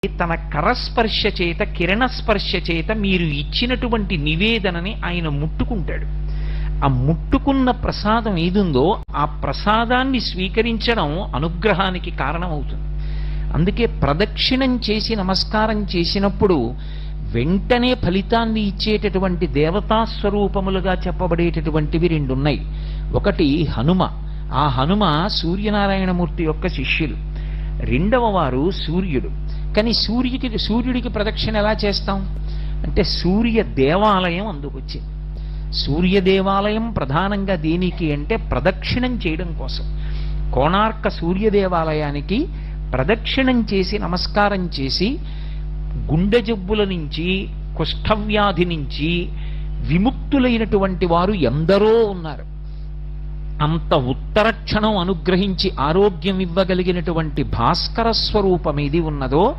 తన కరస్పర్శ చేత కిరణస్పర్శ చేత మీరు ఇచ్చినటువంటి నివేదనని ఆయన ముట్టుకుంటాడు. ఆ ముట్టుకున్న ప్రసాదం ఏదుందో ఆ ప్రసాదాన్ని స్వీకరించడం అనుగ్రహానికి కారణమవుతుంది. అందుకే ప్రదక్షిణం చేసి నమస్కారం చేసినప్పుడు వెంటనే ఫలితాన్ని ఇచ్చేటటువంటి దేవతాస్వరూపములుగా చెప్పబడేటటువంటివి రెండున్నాయి. ఒకటి హనుమ. ఆ హనుమ సూర్యనారాయణమూర్తి యొక్క శిష్యులు. రెండవ వారు సూర్యుడు. కానీ సూర్యుడికి ప్రదక్షిణ ఎలా చేస్తాం అంటే సూర్య దేవాలయం అందుకొచ్చింది. సూర్య దేవాలయం ప్రధానంగా దేనికి అంటే ప్రదక్షిణం చేయడం కోసం. కోణార్క సూర్య దేవాలయానికి ప్రదక్షిణం చేసి నమస్కారం చేసి గుండె జబ్బుల నుంచి కుష్ఠవ్యాధి నుంచి విముక్తులైనటువంటి వారు ఎందరో ఉన్నారు. అంత ఉత్తరక్షణం అనుగ్రహించి ఆరోగ్యం ఇవ్వగలిగినటువంటి భాస్కర స్వరూపం ఏది ఉన్నదో